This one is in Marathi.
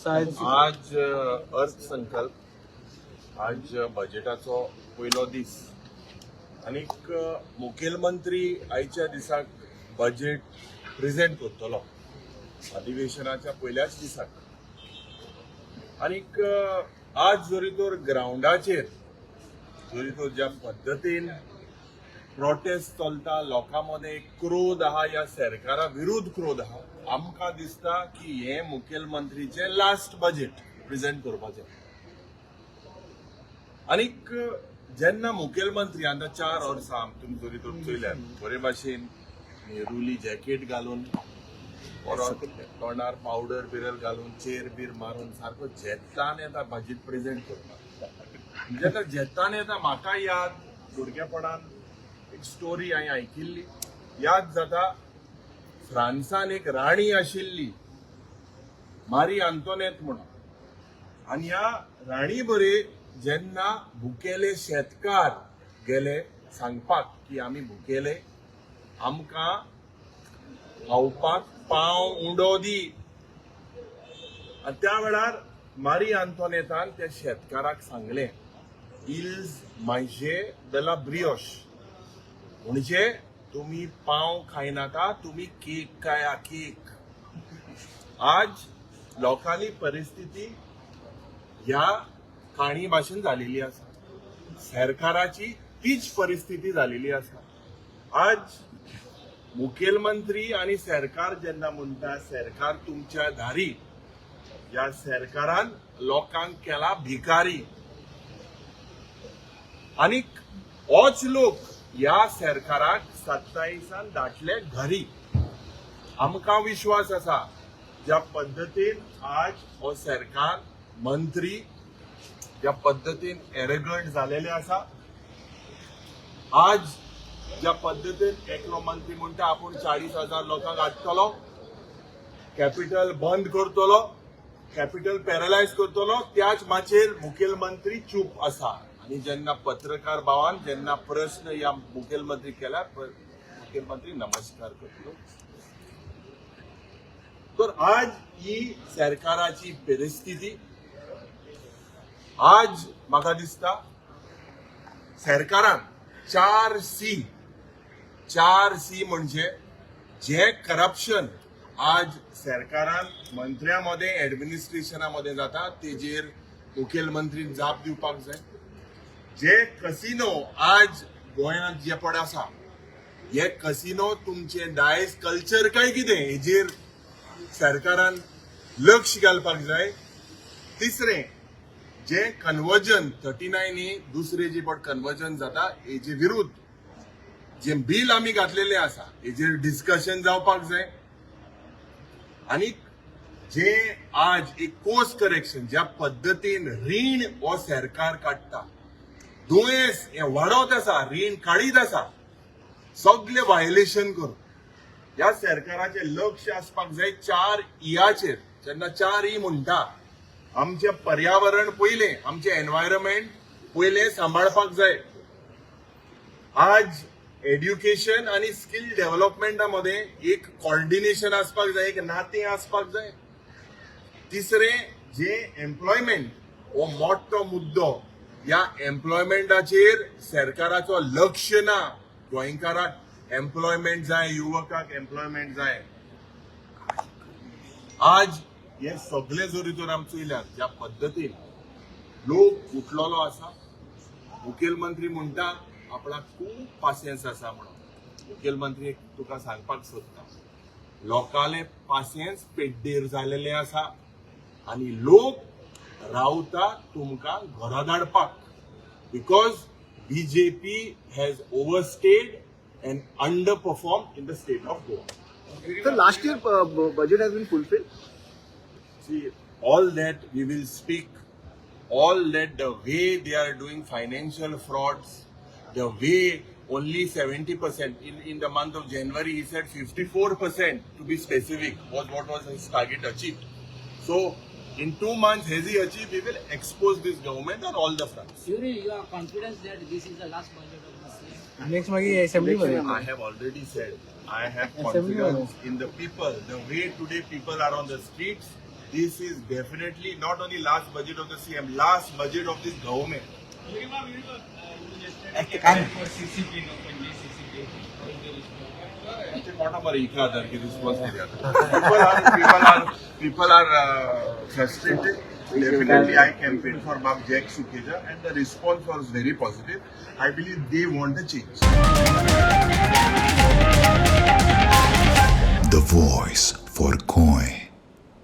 आज अर्थसंकल्प आज बजेटाचो पयलो दीस आनीक मुखेलमंत्री आयच्या दिसाक बजेट प्रेझेंट करतलो अधिवेशनाच्या पयल्याच दिसाक आनीक आज जरी तर ग्राउंडाचेर जरी तर ज्या पद्दतीन प्रोटेस्ट चलता लोकांमध्ये एक क्रोध आहा या सरकारा विरुद्ध क्रोध आहा आमकां दिसता की हे मुखेलमंत्रीचे लास्ट बजेट प्रेझेंट करपाचें आनीक जेन्ना मुखेलमंत्री आतां 4 वर्सां तुमी जरी तर चयल्यार बरे भाशेन नेरुली जॅकेट घालून परत तोंडार पावडर बिरल घालून चेर बीर मारून सारको जेतान येता बजेट प्रेझेंट करपाक जेन्ना जेतान येता म्हाका याद भुरगेपणान एक स्टोरी हांवें आयकिल्ली याद जाता फ्रांसान एक राणी आशिल्ली मारी आंतोनेत म्हणून आनी ह्या राणी बरे जेन्ना भुकेले शेतकार गेले सांगपाक की आमी भुकेले आमकां खावपाक पाव उंडो दी आनी त्या वेळार मारी आंतोनेतान त्या शेतकाराक सांगलें इल्स मायजे दला ब्रियोश म्हणजे तुम्ही पाव खायनाका तुम्ही केक खाया केक आज लोकांनी परिस्थिती ह्या काणी भाशेन झालेली आसा सरकाराची तीच परिस्थिती झालेली आसा आज मुखेलमंत्री आणि सरकार जेन्ना म्हणटा सरकार तुमच्या दारी या सरकारान लोकांक केला भिकारी आनीक होच लोक या सरकाराक 27 धाडले घरी आमकां विश्वास आसा ज्या पद्दतीन आज हो सरकार मंत्री ज्या पद्दतीन एरेगंट झालेले आसा आज ज्या पद्दतीन एकलो मंत्री म्हणटा आपूण 40,000 लोकांक हाडटलो कॅपिटल बंद करतलो कॅपिटल पॅरलायज करतलो त्याच माचेर मुखेलमंत्री चूप आसा आणि जेन्ना पत्रकार भावान जेन्ना प्रश्न या मुखेलमंत्री केला मुखेलमंत्री नमस्कार करतो तर आज ही सरकाराची परिस्थिती आज म्हाका दिसता सरकारान 4 सी म्हणजे जे करप्शन आज सरकारान मंत्र्यांमध्ये ऍडमिनिस्ट्रेशनामध्ये जाता तेजेर मुखेलमंत्रीन जाप दिवपाक जाय जे कसिनो आज गोंयांत जे पड आसा हे कसिनो तुमचे डायस कल्चर काय कितें हेजेर सरकारान लक्ष घालपाक जाय तिसरें जे कन्वर्जन 39 दुसरे जे पड कन्वर्जन जाता हेजे विरुद्ध जे बिल आमी घातलेले आसा हेजेर डिस्कशन जावपाक जाय आनी जे आज एक कोर्स करेक्शन ज्या पद्दतीन रीण हो सरकार काडटा दुयेंस हे वाडत आसा रीण काडीत आसा सगळे व्हायोलेशन करून ह्या सरकाराचे लक्ष आसपाक जाय 4 इयाचेर जेन्ना 4 ई म्हणटा आमचे पर्यावरण पयले आमचे एनवायरमेंट पयले सांबाळपाक जाय आज एड्युकेशन आणि स्किल डेव्हलपमेंटा मध्ये एक कोऑर्डिनेशन आसपाक जाय एक नातें आसपाक जाय तिसरे जे एम्प्लॉयमेंट हो मोठो मुद्दो या एम्प्लॉयमेंटाचेर सरकाराचो लक्ष ना गोंयकाराक एम्प्लॉयमेंट जाय युवकाक एम्प्लॉयमेंट जाय आज हे सगळे जरी तर आमी चयल्यार ज्या पद्दतीन लोक उठलेलो आसा मुखेलमंत्री म्हणटा आपणाक खूब पासियन्स आसा म्हणून मुखेलमंत्री तुका सांगपाक सोदता लोकांले पासियन्स पेड्डेर जालेले आसा आनी लोक रावता तुमकां घरा धाडपाक because BJP has overstayed and underperformed in the state of Goa. So last year budget has been fulfilled? See, all that we will speak, all that the way they are doing financial frauds, the way only 70%, in the month of January he said 54% to be specific was what was his target achieved. So in 2 months has he achieved, we will expose this government on all the fronts. Yuri, you are confident that this is the last budget of this year? Next assembly. I have already said, I have confidence in the people. The way today people are on the streets, This is definitely not only last budget of the CM, last budget of this government. People are frustrated. Definitely, I campaigned for Mark Jack Sukeja, and the response was very positive. I believe they want a change. The voice for Koi.